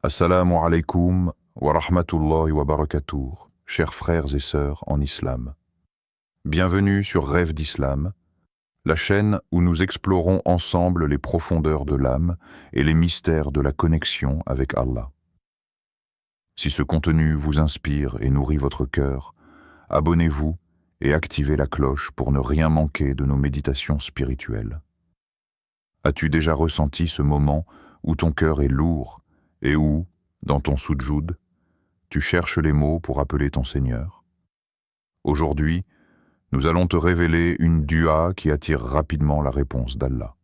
Assalamu alaikum wa rahmatullahi wa barakatuh, chers frères et sœurs en islam. Bienvenue sur Rêve d'Islam, la chaîne où nous explorons ensemble les profondeurs de l'âme et les mystères de la connexion avec Allah. Si ce contenu vous inspire et nourrit votre cœur, abonnez-vous et activez la cloche pour ne rien manquer de nos méditations spirituelles. As-tu déjà ressenti ce moment où ton cœur est lourd et où, dans ton soudjoud, tu cherches les mots pour appeler ton Seigneur? Aujourd'hui, nous allons te révéler une dua qui attire rapidement la réponse d'Allah,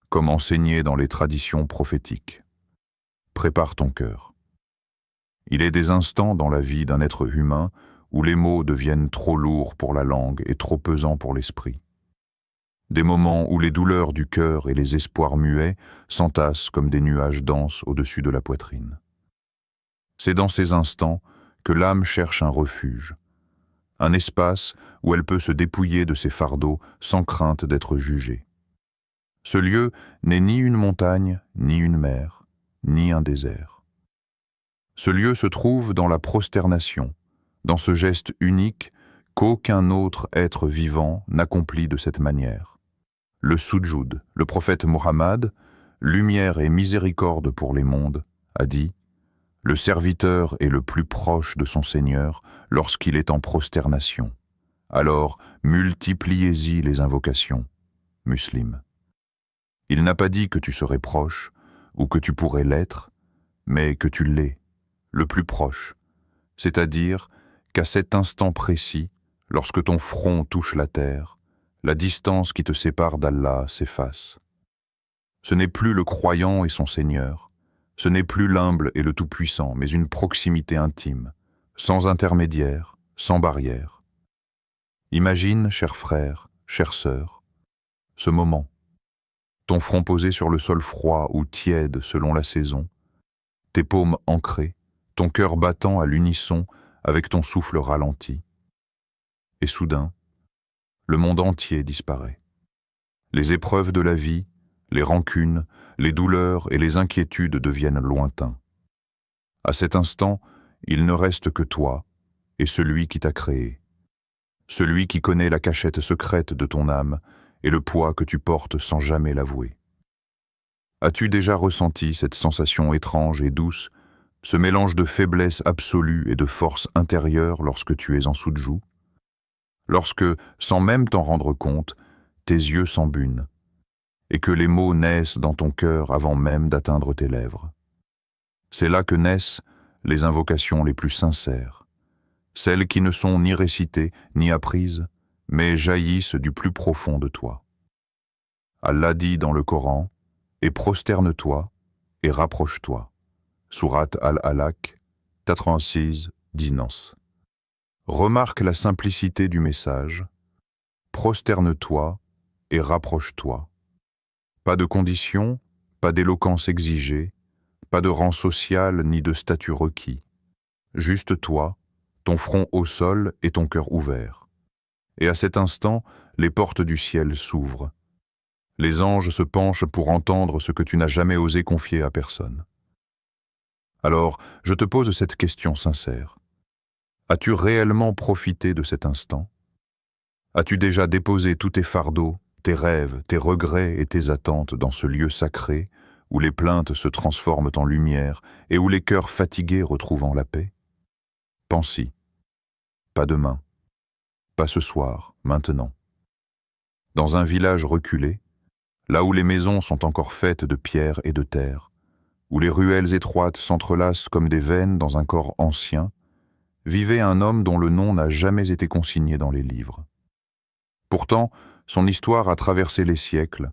comme enseigné dans les traditions prophétiques. Prépare ton cœur. Il est des instants dans la vie d'un être humain où les mots deviennent trop lourds pour la langue et trop pesants pour l'esprit. Des moments où les douleurs du cœur et les espoirs muets s'entassent comme des nuages denses au-dessus de la poitrine. C'est dans ces instants que l'âme cherche un refuge, un espace où elle peut se dépouiller de ses fardeaux sans crainte d'être jugée. Ce lieu n'est ni une montagne, ni une mer, ni un désert. Ce lieu se trouve dans la prosternation, dans ce geste unique qu'aucun autre être vivant n'accomplit de cette manière. Le soudjoud, le prophète Mohammed, lumière et miséricorde pour les mondes, a dit « Le serviteur est le plus proche de son Seigneur lorsqu'il est en prosternation. Alors, multipliez-y les invocations. » Muslim. Il n'a pas dit que tu serais proche ou que tu pourrais l'être, mais que tu l'es, le plus proche, c'est-à-dire qu'à cet instant précis, lorsque ton front touche la terre, la distance qui te sépare d'Allah s'efface. Ce n'est plus le croyant et son Seigneur, ce n'est plus l'humble et le tout-puissant, mais une proximité intime, sans intermédiaire, sans barrière. Imagine, cher frère, chère sœur, ce moment, ton front posé sur le sol froid ou tiède selon la saison, tes paumes ancrées, ton cœur battant à l'unisson avec ton souffle ralenti. Et soudain, le monde entier disparaît. Les épreuves de la vie, les rancunes, les douleurs et les inquiétudes deviennent lointains. À cet instant, il ne reste que toi et celui qui t'a créé, celui qui connaît la cachette secrète de ton âme et le poids que tu portes sans jamais l'avouer. As-tu déjà ressenti cette sensation étrange et douce, ce mélange de faiblesse absolue et de force intérieure lorsque tu es en soudjoud? Lorsque, sans même t'en rendre compte, tes yeux s'embunent, et que les mots naissent dans ton cœur avant même d'atteindre tes lèvres. C'est là que naissent les invocations les plus sincères, celles qui ne sont ni récitées ni apprises, mais jaillissent du plus profond de toi. Allah dit dans le Coran, « Et prosterne-toi et rapproche-toi » Sourate Al-Alaq, 86-19. Remarque la simplicité du message, prosterne-toi et rapproche-toi. Pas de conditions, pas d'éloquence exigée, pas de rang social ni de statut requis. Juste toi, ton front au sol et ton cœur ouvert. Et à cet instant, les portes du ciel s'ouvrent. Les anges se penchent pour entendre ce que tu n'as jamais osé confier à personne. Alors, je te pose cette question sincère. As-tu réellement profité de cet instant? As-tu déjà déposé tous tes fardeaux, tes rêves, tes regrets et tes attentes dans ce lieu sacré où les plaintes se transforment en lumière et où les cœurs fatigués retrouvent la paix? Pense-y. Pas demain. Pas ce soir, maintenant. Dans un village reculé, là où les maisons sont encore faites de pierre et de terre, où les ruelles étroites s'entrelacent comme des veines dans un corps ancien, vivait un homme dont le nom n'a jamais été consigné dans les livres. Pourtant, son histoire a traversé les siècles,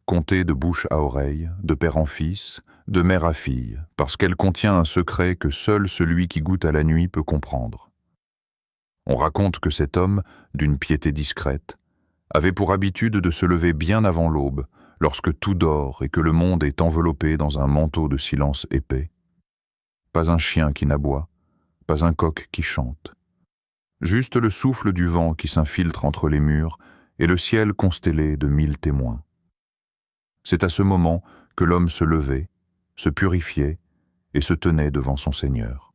contée de bouche à oreille, de père en fils, de mère à fille, parce qu'elle contient un secret que seul celui qui goûte à la nuit peut comprendre. On raconte que cet homme, d'une piété discrète, avait pour habitude de se lever bien avant l'aube, lorsque tout dort et que le monde est enveloppé dans un manteau de silence épais. Pas un chien qui n'aboie, pas un coq qui chante. Juste le souffle du vent qui s'infiltre entre les murs et le ciel constellé de 1000 témoins. C'est à ce moment que l'homme se levait, se purifiait et se tenait devant son Seigneur.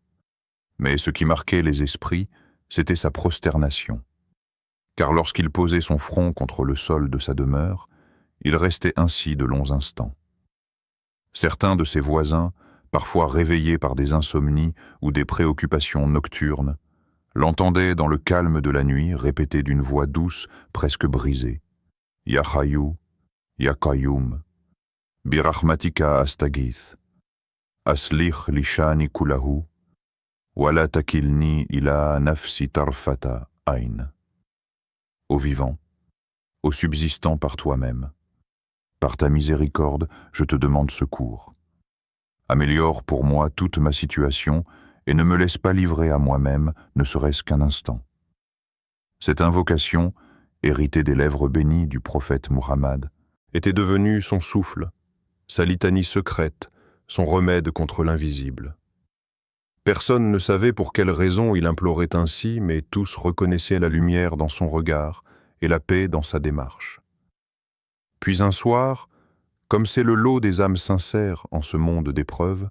Mais ce qui marquait les esprits, c'était sa prosternation. Car lorsqu'il posait son front contre le sol de sa demeure, il restait ainsi de longs instants. Certains de ses voisins, parfois réveillés par des insomnies ou des préoccupations nocturnes, l'entendaient dans le calme de la nuit répéter d'une voix douce, presque brisée, « Ya Hayyu, Ya Qayyum, Birahmatika Astaghith, Aslih Lishani Kulahu, Wala Takilni ila Nafsi Tarfata Ayn. » Ô vivant, ô subsistant par toi-même, par ta miséricorde, je te demande secours. Améliore pour moi toute ma situation et ne me laisse pas livrer à moi-même, ne serait-ce qu'un instant. Cette invocation, héritée des lèvres bénies du prophète Muhammad, était devenue son souffle, sa litanie secrète, son remède contre l'invisible. Personne ne savait pour quelle raison il implorait ainsi, mais tous reconnaissaient la lumière dans son regard et la paix dans sa démarche. Puis un soir, comme c'est le lot des âmes sincères en ce monde d'épreuves,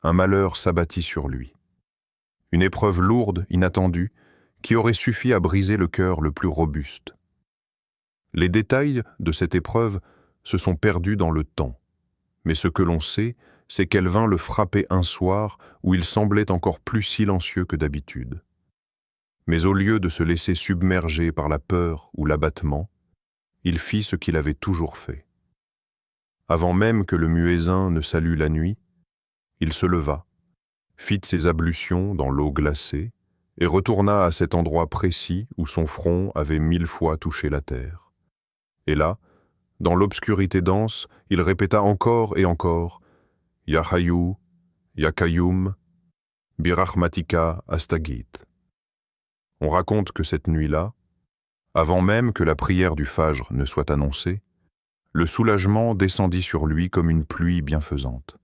un malheur s'abattit sur lui. Une épreuve lourde, inattendue, qui aurait suffi à briser le cœur le plus robuste. Les détails de cette épreuve se sont perdus dans le temps, mais ce que l'on sait, c'est qu'elle vint le frapper un soir où il semblait encore plus silencieux que d'habitude. Mais au lieu de se laisser submerger par la peur ou l'abattement, il fit ce qu'il avait toujours fait. Avant même que le muezzin ne salue la nuit, il se leva, fit ses ablutions dans l'eau glacée et retourna à cet endroit précis où son front avait 1000 fois touché la terre. Et là, dans l'obscurité dense, il répéta encore et encore « Ya Hayyu, Ya Qayyum, Birahmatika Astaghith ». On raconte que cette nuit-là, avant même que la prière du Fajr ne soit annoncée, le soulagement descendit sur lui comme une pluie bienfaisante.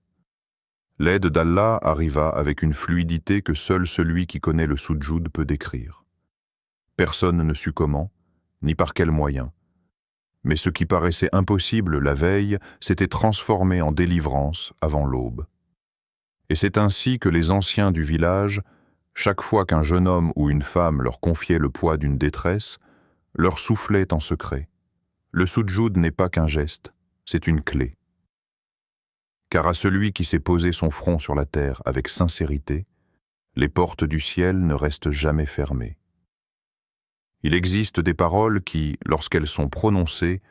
L'aide d'Allah arriva avec une fluidité que seul celui qui connaît le soudjoud peut décrire. Personne ne sut comment, ni par quels moyens. Mais ce qui paraissait impossible la veille s'était transformé en délivrance avant l'aube. Et c'est ainsi que les anciens du village, chaque fois qu'un jeune homme ou une femme leur confiait le poids d'une détresse, leur soufflaient en secret. Le soudjoud n'est pas qu'un geste, c'est une clé. Car à celui qui s'est posé son front sur la terre avec sincérité, les portes du ciel ne restent jamais fermées. Il existe des paroles qui, lorsqu'elles sont prononcées,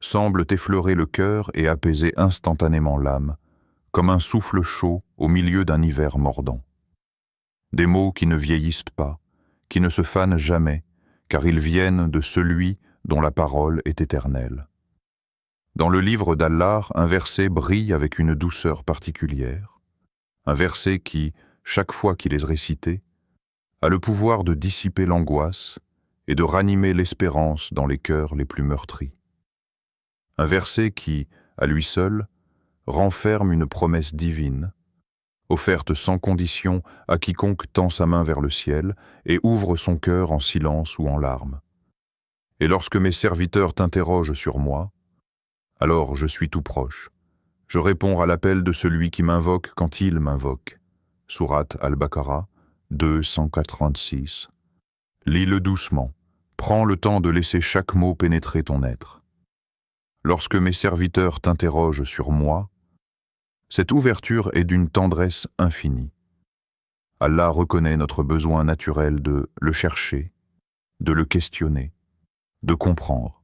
semblent effleurer le cœur et apaiser instantanément l'âme, comme un souffle chaud au milieu d'un hiver mordant. Des mots qui ne vieillissent pas, qui ne se fanent jamais, car ils viennent de celui dont la parole est éternelle. Dans le livre d'Allah, un verset brille avec une douceur particulière, un verset qui, chaque fois qu'il est récité, a le pouvoir de dissiper l'angoisse et de ranimer l'espérance dans les cœurs les plus meurtris. Un verset qui, à lui seul, renferme une promesse divine, offerte sans condition à quiconque tend sa main vers le ciel et ouvre son cœur en silence ou en larmes. Et lorsque mes serviteurs t'interrogent sur moi, alors je suis tout proche. Je réponds à l'appel de celui qui m'invoque quand il m'invoque. Sourate Al-Baqarah 2:146. Lis-le doucement. Prends le temps de laisser chaque mot pénétrer ton être. Lorsque mes serviteurs t'interrogent sur moi, cette ouverture est d'une tendresse infinie. Allah reconnaît notre besoin naturel de le chercher, de le questionner, de comprendre.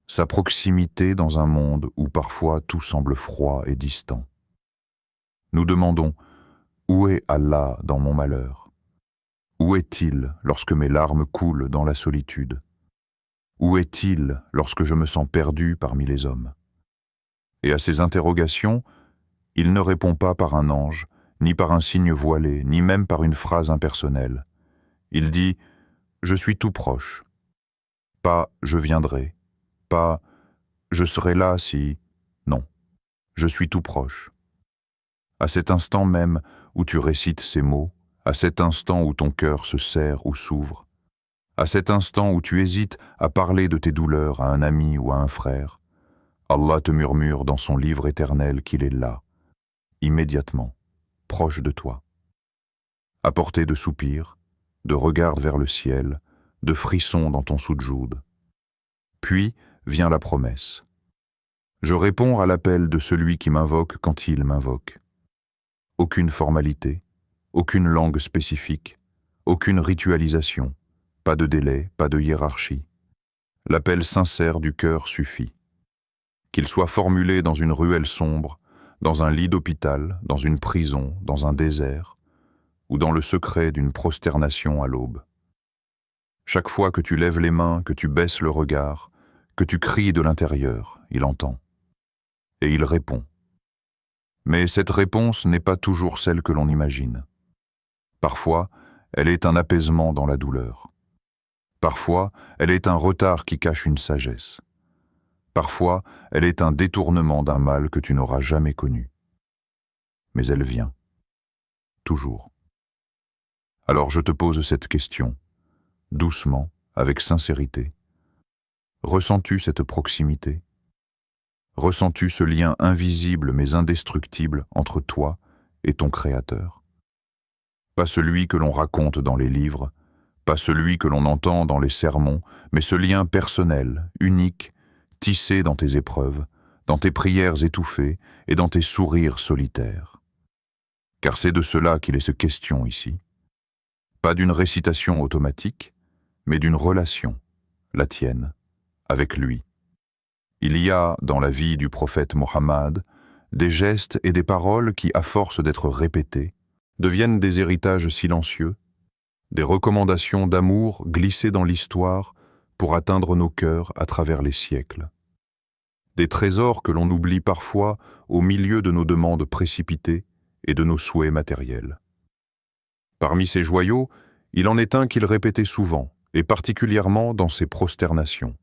Sa proximité dans un monde où parfois tout semble froid et distant. Nous demandons, où est Allah dans mon malheur? Où est-il lorsque mes larmes coulent dans la solitude? Où est-il lorsque je me sens perdu parmi les hommes? Et à ces interrogations, il ne répond pas par un ange, ni par un signe voilé, ni même par une phrase impersonnelle. Il dit « Je suis tout proche », pas « je viendrai », pas « je serai là si… » Non, je suis tout proche. À cet instant même où tu récites ces mots, à cet instant où ton cœur se serre ou s'ouvre, à cet instant où tu hésites à parler de tes douleurs à un ami ou à un frère, Allah te murmure dans son livre éternel qu'il est là, immédiatement, proche de toi. À portée de soupirs, de regards vers le ciel, de frissons dans ton soudjoud. Puis vient la promesse. Je réponds à l'appel de celui qui m'invoque quand il m'invoque. Aucune formalité, aucune langue spécifique, aucune ritualisation, pas de délai, pas de hiérarchie. L'appel sincère du cœur suffit. Qu'il soit formulé dans une ruelle sombre, dans un lit d'hôpital, dans une prison, dans un désert, ou dans le secret d'une prosternation à l'aube. Chaque fois que tu lèves les mains, que tu baisses le regard, que tu cries de l'intérieur, il entend. Et il répond. Mais cette réponse n'est pas toujours celle que l'on imagine. Parfois, elle est un apaisement dans la douleur. Parfois, elle est un retard qui cache une sagesse. Parfois, elle est un détournement d'un mal que tu n'auras jamais connu. Mais elle vient. Toujours. Alors je te pose cette question, doucement, avec sincérité. Ressens-tu cette proximité? Ressens-tu ce lien invisible mais indestructible entre toi et ton Créateur? Pas celui que l'on raconte dans les livres, pas celui que l'on entend dans les sermons, mais ce lien personnel, unique, tissé dans tes épreuves, dans tes prières étouffées et dans tes sourires solitaires. Car c'est de cela qu'il est question ici. Pas d'une récitation automatique, mais d'une relation, la tienne, avec lui. Il y a, dans la vie du prophète Mohammed, des gestes et des paroles qui, à force d'être répétés, deviennent des héritages silencieux, des recommandations d'amour glissées dans l'histoire pour atteindre nos cœurs à travers les siècles. Des trésors que l'on oublie parfois au milieu de nos demandes précipitées et de nos souhaits matériels. Parmi ces joyaux, il en est un qu'il répétait souvent, et particulièrement dans ses prosternations.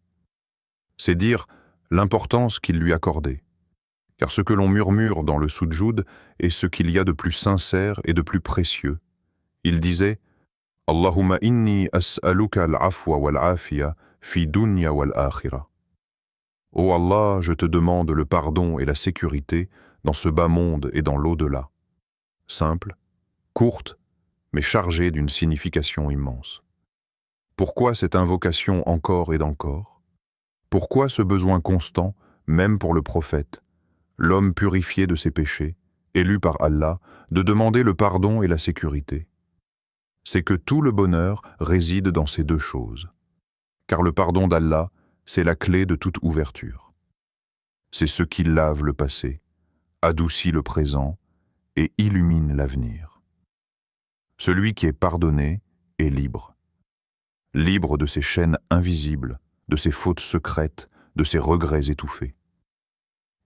C'est dire l'importance qu'il lui accordait. Car ce que l'on murmure dans le soudjoud est ce qu'il y a de plus sincère et de plus précieux. Il disait « Allahumma inni as'aluka al-afwa wal-afiya fi dunya wal-akhira » Ô Allah, je te demande le pardon et la sécurité dans ce bas monde et dans l'au-delà. Simple, courte, mais chargée d'une signification immense. Pourquoi cette invocation encore et d'encore? Pourquoi ce besoin constant, même pour le prophète, l'homme purifié de ses péchés, élu par Allah, de demander le pardon et la sécurité? C'est que tout le bonheur réside dans ces deux choses. Car le pardon d'Allah, c'est la clé de toute ouverture. C'est ce qui lave le passé, adoucit le présent et illumine l'avenir. Celui qui est pardonné est libre. Libre de ses chaînes invisibles, de ses fautes secrètes, de ses regrets étouffés.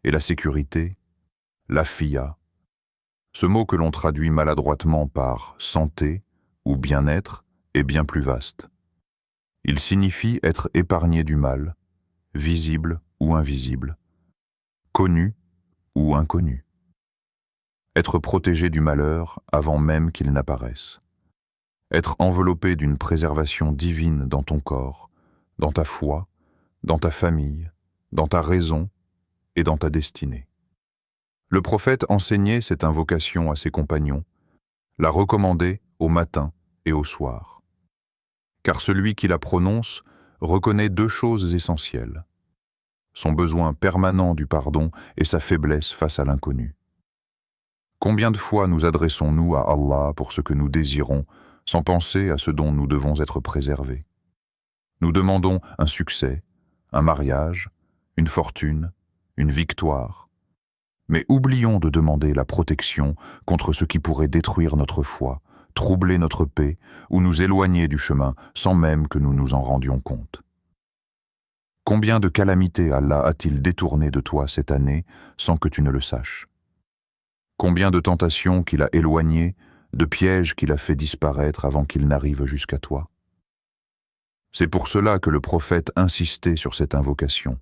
Et la sécurité, l'afia, ce mot que l'on traduit maladroitement par santé ou bien-être, est bien plus vaste. Il signifie être épargné du mal, visible ou invisible, connu ou inconnu. Être protégé du malheur avant même qu'il n'apparaisse. Être enveloppé d'une préservation divine dans ton corps, dans ta foi, dans ta famille, dans ta raison et dans ta destinée. Le prophète enseignait cette invocation à ses compagnons, la recommandait au matin et au soir. Car celui qui la prononce reconnaît deux choses essentielles, son besoin permanent du pardon et sa faiblesse face à l'inconnu. Combien de fois nous adressons-nous à Allah pour ce que nous désirons, sans penser à ce dont nous devons être préservés? Nous demandons un succès, un mariage, une fortune, une victoire. Mais oublions de demander la protection contre ce qui pourrait détruire notre foi, troubler notre paix ou nous éloigner du chemin sans même que nous nous en rendions compte. Combien de calamités Allah a-t-il détournées de toi cette année sans que tu ne le saches? Combien de tentations qu'il a éloignées, de pièges qu'il a fait disparaître avant qu'ils n'arrivent jusqu'à toi? C'est pour cela que le prophète insistait sur cette invocation,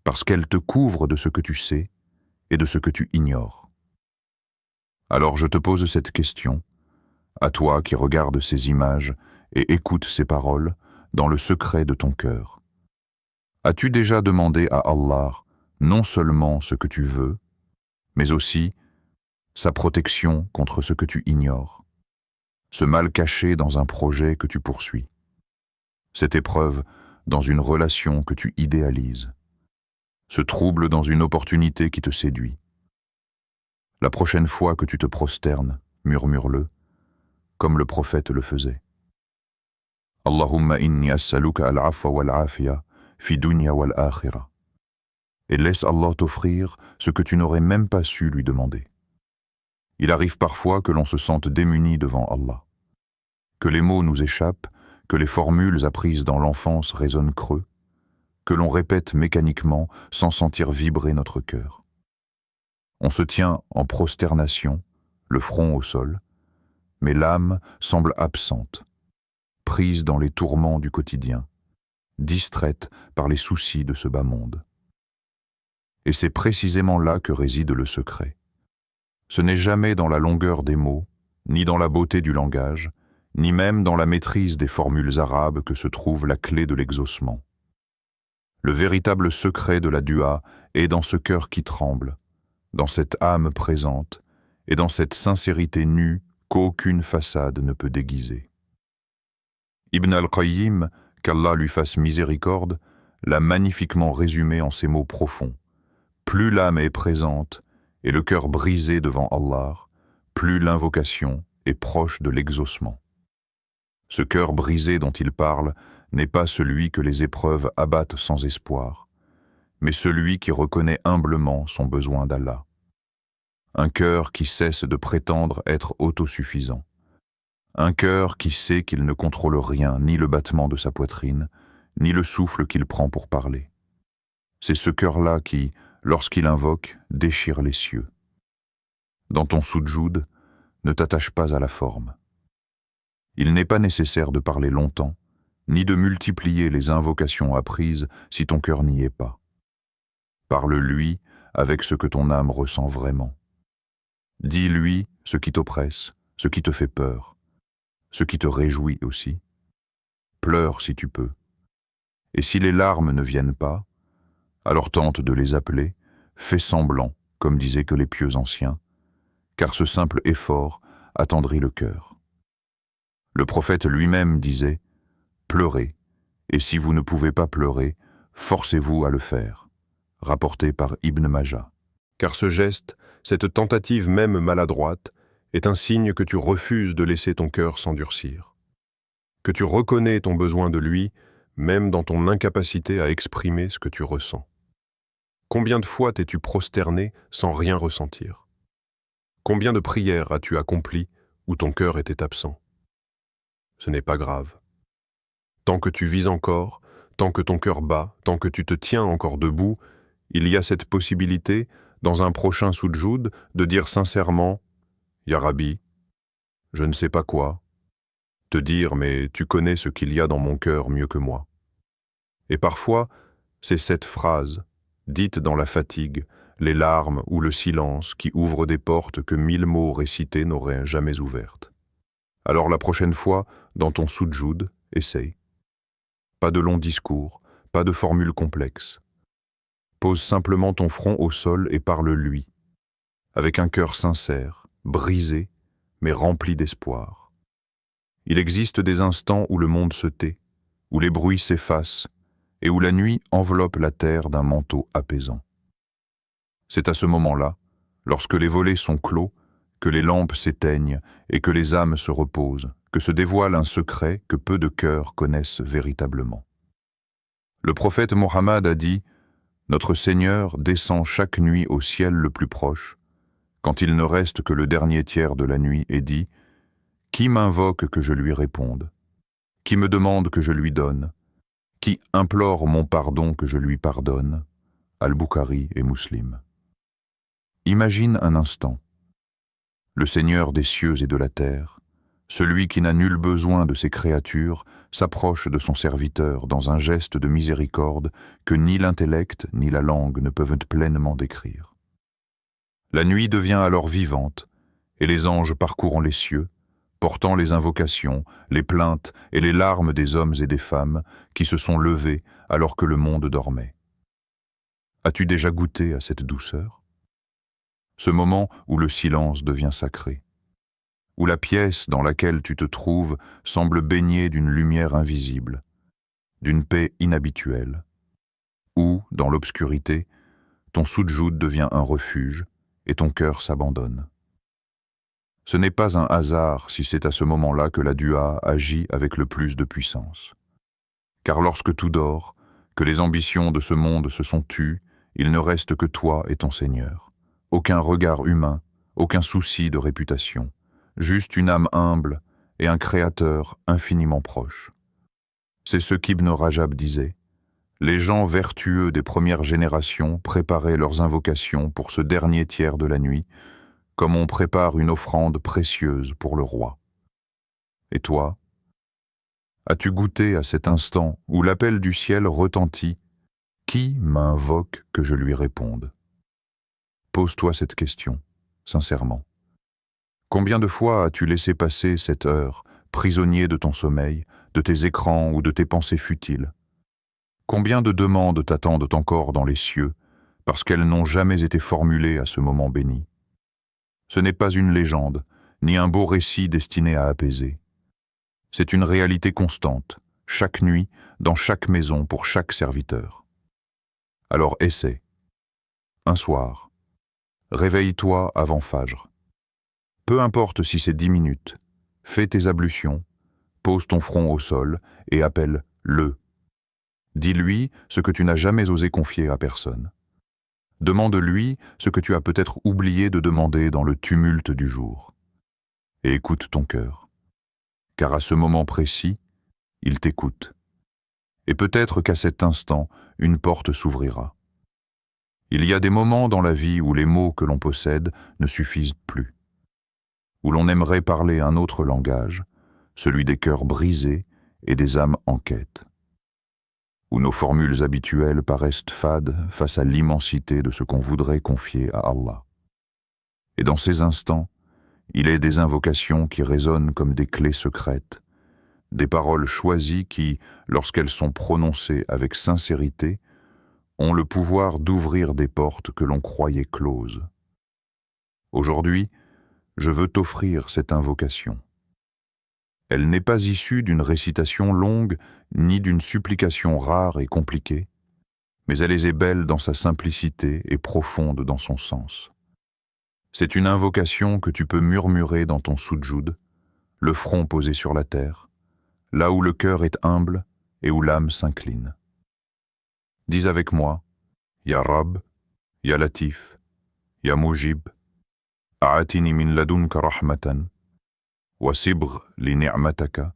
parce qu'elle te couvre de ce que tu sais et de ce que tu ignores. Alors je te pose cette question, à toi qui regardes ces images et écoutes ces paroles dans le secret de ton cœur. As-tu déjà demandé à Allah non seulement ce que tu veux, mais aussi sa protection contre ce que tu ignores, ce mal caché dans un projet que tu poursuis, cette épreuve dans une relation que tu idéalises, ce trouble dans une opportunité qui te séduit. La prochaine fois que tu te prosternes, murmure-le, comme le prophète le faisait. Allahumma inni as'aluka al-afwa wal-afiya fi dunya wal-akhirah. Et laisse Allah t'offrir ce que tu n'aurais même pas su lui demander. Il arrive parfois que l'on se sente démuni devant Allah, que les mots nous échappent, que les formules apprises dans l'enfance résonnent creux, que l'on répète mécaniquement sans sentir vibrer notre cœur. On se tient en prosternation, le front au sol, mais l'âme semble absente, prise dans les tourments du quotidien, distraite par les soucis de ce bas monde. Et c'est précisément là que réside le secret. Ce n'est jamais dans la longueur des mots, ni dans la beauté du langage, ni même dans la maîtrise des formules arabes que se trouve la clé de l'exaucement. Le véritable secret de la dua est dans ce cœur qui tremble, dans cette âme présente et dans cette sincérité nue qu'aucune façade ne peut déguiser. Ibn al-Qayyim, qu'Allah lui fasse miséricorde, l'a magnifiquement résumé en ces mots profonds. Plus l'âme est présente et le cœur brisé devant Allah, plus l'invocation est proche de l'exaucement. Ce cœur brisé dont il parle n'est pas celui que les épreuves abattent sans espoir, mais celui qui reconnaît humblement son besoin d'Allah. Un cœur qui cesse de prétendre être autosuffisant. Un cœur qui sait qu'il ne contrôle rien, ni le battement de sa poitrine, ni le souffle qu'il prend pour parler. C'est ce cœur-là qui, lorsqu'il invoque, déchire les cieux. Dans ton soudjoud, ne t'attache pas à la forme. Il n'est pas nécessaire de parler longtemps, ni de multiplier les invocations apprises si ton cœur n'y est pas. Parle-lui avec ce que ton âme ressent vraiment. Dis-lui ce qui t'oppresse, ce qui te fait peur, ce qui te réjouit aussi. Pleure si tu peux. Et si les larmes ne viennent pas, alors tente de les appeler, fais semblant, comme disaient que les pieux anciens, car ce simple effort attendrit le cœur. Le prophète lui-même disait « Pleurez, et si vous ne pouvez pas pleurer, forcez-vous à le faire », rapporté par Ibn Majah. Car ce geste, cette tentative même maladroite, est un signe que tu refuses de laisser ton cœur s'endurcir, que tu reconnais ton besoin de lui, même dans ton incapacité à exprimer ce que tu ressens. Combien de fois t'es-tu prosterné sans rien ressentir? Combien de prières as-tu accomplies où ton cœur était absent? Ce n'est pas grave. Tant que tu vis encore, tant que ton cœur bat, tant que tu te tiens encore debout, il y a cette possibilité, dans un prochain soudjoud, de dire sincèrement « Ya Rabbi, je ne sais pas quoi », te dire « mais tu connais ce qu'il y a dans mon cœur mieux que moi ». Et parfois, c'est cette phrase, dite dans la fatigue, les larmes ou le silence qui ouvrent des portes que 1000 mots récités n'auraient jamais ouvertes. Alors la prochaine fois, dans ton soudjoud, essaye. Pas de longs discours, pas de formules complexes. Pose simplement ton front au sol et parle-lui, avec un cœur sincère, brisé, mais rempli d'espoir. Il existe des instants où le monde se tait, où les bruits s'effacent, et où la nuit enveloppe la terre d'un manteau apaisant. C'est à ce moment-là, lorsque les volets sont clos, que les lampes s'éteignent et que les âmes se reposent, que se dévoile un secret que peu de cœurs connaissent véritablement. Le prophète Mohammed a dit « Notre Seigneur descend chaque nuit au ciel le plus proche, quand il ne reste que le dernier tiers de la nuit, et dit « Qui m'invoque que je lui réponde? Qui me demande que je lui donne? Qui implore mon pardon que je lui pardonne ?» Al-Bukhari et Muslim. Imagine un instant. Le Seigneur des cieux et de la terre, celui qui n'a nul besoin de ses créatures, s'approche de son serviteur dans un geste de miséricorde que ni l'intellect ni la langue ne peuvent pleinement décrire. La nuit devient alors vivante, et les anges parcourent les cieux, portant les invocations, les plaintes et les larmes des hommes et des femmes qui se sont levés alors que le monde dormait. As-tu déjà goûté à cette douceur? ce moment où le silence devient sacré, où la pièce dans laquelle tu te trouves semble baignée d'une lumière invisible, d'une paix inhabituelle, où, dans l'obscurité, ton soudjoud devient un refuge et ton cœur s'abandonne. Ce n'est pas un hasard si c'est à ce moment-là que la dua agit avec le plus de puissance. Car lorsque tout dort, que les ambitions de ce monde se sont tues, il ne reste que toi et ton Seigneur. Aucun regard humain, aucun souci de réputation, juste une âme humble et un Créateur infiniment proche. C'est ce qu'Ibn Rajab disait. Les gens vertueux des premières générations préparaient leurs invocations pour ce dernier tiers de la nuit, comme on prépare une offrande précieuse pour le roi. Et toi, as-tu goûté à cet instant où l'appel du ciel retentit « Qui m'invoque que je lui réponde ?» Pose-toi cette question, sincèrement. Combien de fois as-tu laissé passer cette heure, prisonnier de ton sommeil, de tes écrans ou de tes pensées futiles? Combien de demandes t'attendent encore dans les cieux, parce qu'elles n'ont jamais été formulées à ce moment béni? Ce n'est pas une légende, ni un beau récit destiné à apaiser. C'est une réalité constante, chaque nuit, dans chaque maison, pour chaque serviteur. Alors essaie. Un soir, réveille-toi avant Fajr. Peu importe si c'est 10 minutes, fais tes ablutions, pose ton front au sol et appelle-le. Dis-lui ce que tu n'as jamais osé confier à personne. Demande-lui ce que tu as peut-être oublié de demander dans le tumulte du jour. Et écoute ton cœur. Car à ce moment précis, il t'écoute. Et peut-être qu'à cet instant, une porte s'ouvrira. Il y a des moments dans la vie où les mots que l'on possède ne suffisent plus, où l'on aimerait parler un autre langage, celui des cœurs brisés et des âmes en quête, où nos formules habituelles paraissent fades face à l'immensité de ce qu'on voudrait confier à Allah. Et dans ces instants, il est des invocations qui résonnent comme des clés secrètes, des paroles choisies qui, lorsqu'elles sont prononcées avec sincérité, ont le pouvoir d'ouvrir des portes que l'on croyait closes. Aujourd'hui, je veux t'offrir cette invocation. Elle n'est pas issue d'une récitation longue ni d'une supplication rare et compliquée, mais elle est belle dans sa simplicité et profonde dans son sens. C'est une invocation que tu peux murmurer dans ton soudjoud, le front posé sur la terre, là où le cœur est humble et où l'âme s'incline. Dis avec moi, Ya Rab, Ya Latif, Ya Mujib, A'atini min ladunka rahmatan, wa sibgh li ni'mataka,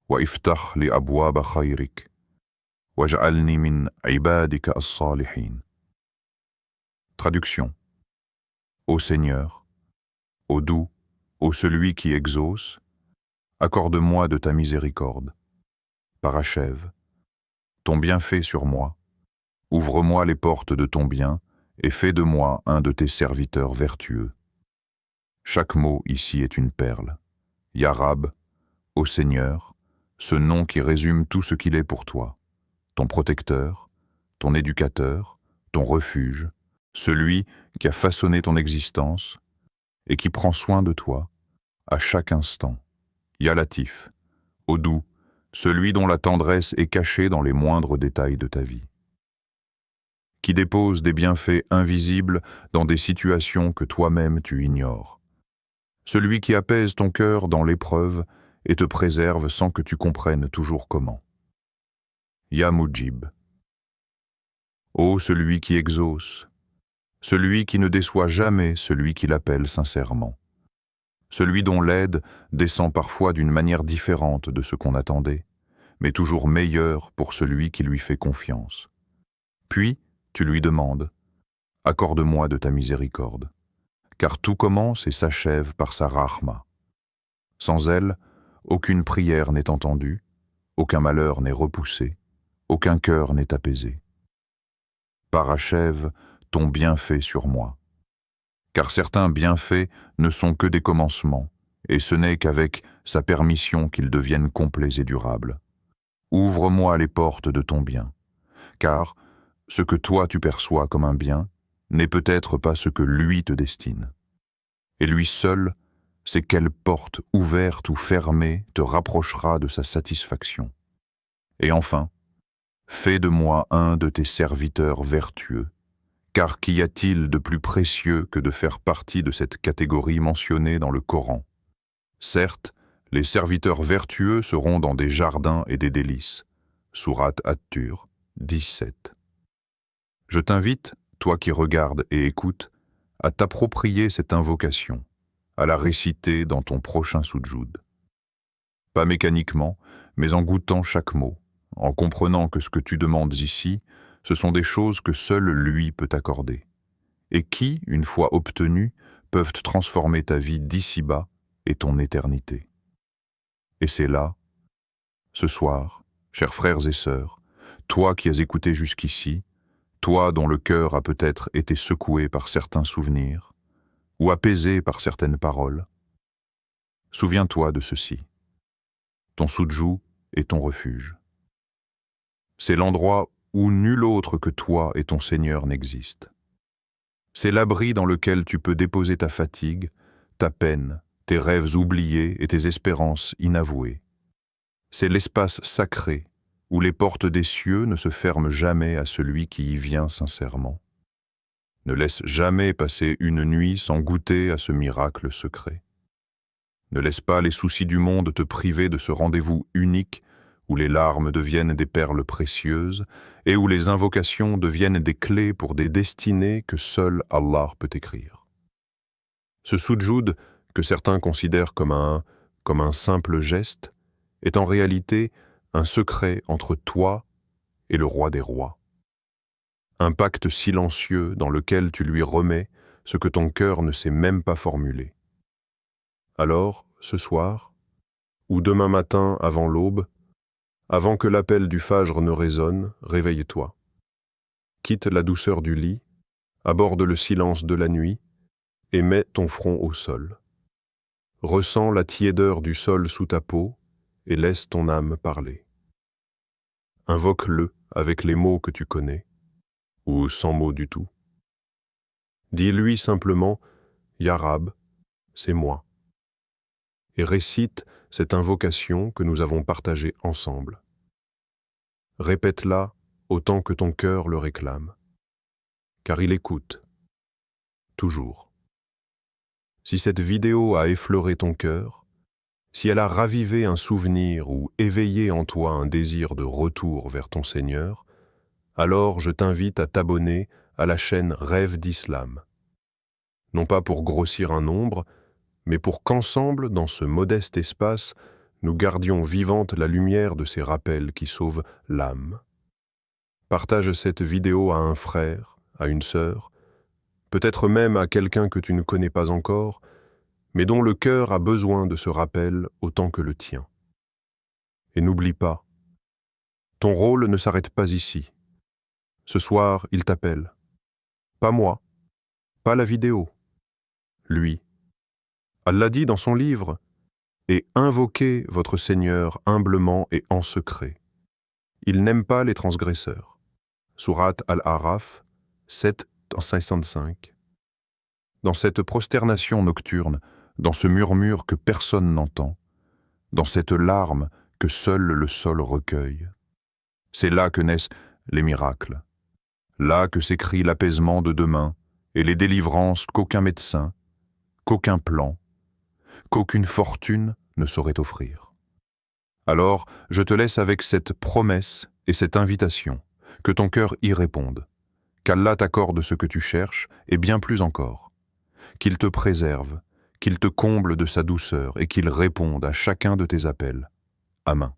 wa iftah li abwaba khayrik, waj'alni min ibadika as-salihin. Traduction. Ô Seigneur, ô doux, ô celui qui exauce, accorde-moi de ta miséricorde. Parachève ton bienfait sur moi, ouvre-moi les portes de ton bien et fais de moi un de tes serviteurs vertueux. Chaque mot ici est une perle. Ya Rab, ô Seigneur, ce nom qui résume tout ce qu'il est pour toi, ton protecteur, ton éducateur, ton refuge, celui qui a façonné ton existence et qui prend soin de toi à chaque instant. Ya Latif, ô doux, celui dont la tendresse est cachée dans les moindres détails de ta vie, qui dépose des bienfaits invisibles dans des situations que toi-même tu ignores, celui qui apaise ton cœur dans l'épreuve et te préserve sans que tu comprennes toujours comment. Ya Mujib, ô celui qui exauce, celui qui ne déçoit jamais celui qui l'appelle sincèrement, celui dont l'aide descend parfois d'une manière différente de ce qu'on attendait, mais toujours meilleure pour celui qui lui fait confiance. Puis, tu lui demandes, « Accorde-moi de ta miséricorde », car tout commence et s'achève par sa rahma. Sans elle, aucune prière n'est entendue, aucun malheur n'est repoussé, aucun cœur n'est apaisé. Parachève ton bienfait sur moi. Car certains bienfaits ne sont que des commencements, et ce n'est qu'avec sa permission qu'ils deviennent complets et durables. Ouvre-moi les portes de ton bien, car ce que toi tu perçois comme un bien, n'est peut-être pas ce que lui te destine. Et lui seul sait quelle porte, ouverte ou fermée, te rapprochera de sa satisfaction. Et enfin, fais de moi un de tes serviteurs vertueux, car qu'y a-t-il de plus précieux que de faire partie de cette catégorie mentionnée dans le Coran? Certes, les serviteurs vertueux seront dans des jardins et des délices. Sourate At-Tur 17. Je t'invite, toi qui regardes et écoutes, à t'approprier cette invocation, à la réciter dans ton prochain soudjoud. Pas mécaniquement, mais en goûtant chaque mot, en comprenant que ce que tu demandes ici, ce sont des choses que seul lui peut accorder, et qui, une fois obtenues, peuvent transformer ta vie d'ici-bas et ton éternité. Et c'est là, ce soir, chers frères et sœurs, toi qui as écouté jusqu'ici, toi dont le cœur a peut-être été secoué par certains souvenirs, ou apaisé par certaines paroles, souviens-toi de ceci. Ton soudjou est ton refuge. C'est l'endroit où nul autre que toi et ton Seigneur n'existe. C'est l'abri dans lequel tu peux déposer ta fatigue, ta peine, tes rêves oubliés et tes espérances inavouées. C'est l'espace sacré où les portes des cieux ne se ferment jamais à celui qui y vient sincèrement. Ne laisse jamais passer une nuit sans goûter à ce miracle secret. Ne laisse pas les soucis du monde te priver de ce rendez-vous unique où les larmes deviennent des perles précieuses et où les invocations deviennent des clés pour des destinées que seul Allah peut écrire. Ce soudjoud, que certains considèrent comme un simple geste, est en réalité un secret entre toi et le roi des rois. Un pacte silencieux dans lequel tu lui remets ce que ton cœur ne sait même pas formuler. Alors, ce soir, ou demain matin avant l'aube, avant que l'appel du Fajr ne résonne, réveille-toi. Quitte la douceur du lit, aborde le silence de la nuit et mets ton front au sol. Ressens la tiédeur du sol sous ta peau et laisse ton âme parler. Invoque-le avec les mots que tu connais, ou sans mots du tout. Dis-lui simplement « Ya Rab, c'est moi » et récite cette invocation que nous avons partagée ensemble. Répète-la autant que ton cœur le réclame, car il écoute, toujours. Si cette vidéo a effleuré ton cœur, si elle a ravivé un souvenir ou éveillé en toi un désir de retour vers ton Seigneur, alors je t'invite à t'abonner à la chaîne Rêve d'Islam. Non pas pour grossir un nombre, mais pour qu'ensemble, dans ce modeste espace, nous gardions vivante la lumière de ces rappels qui sauvent l'âme. Partage cette vidéo à un frère, à une sœur, peut-être même à quelqu'un que tu ne connais pas encore, mais dont le cœur a besoin de ce rappel autant que le tien. Et n'oublie pas, ton rôle ne s'arrête pas ici. Ce soir, il t'appelle. Pas moi, pas la vidéo. Lui. Allah dit dans son livre « Et invoquez votre Seigneur humblement et en secret. Il n'aime pas les transgresseurs. » Sourate Al-Araf 7:65. Dans cette prosternation nocturne, dans ce murmure que personne n'entend, dans cette larme que seul le sol recueille, c'est là que naissent les miracles, là que s'écrit l'apaisement de demain et les délivrances qu'aucun médecin, qu'aucun plan, qu'aucune fortune ne saurait offrir. Alors, je te laisse avec cette promesse et cette invitation, que ton cœur y réponde, qu'Allah t'accorde ce que tu cherches et bien plus encore, qu'il te préserve, qu'il te comble de sa douceur et qu'il réponde à chacun de tes appels. Amen.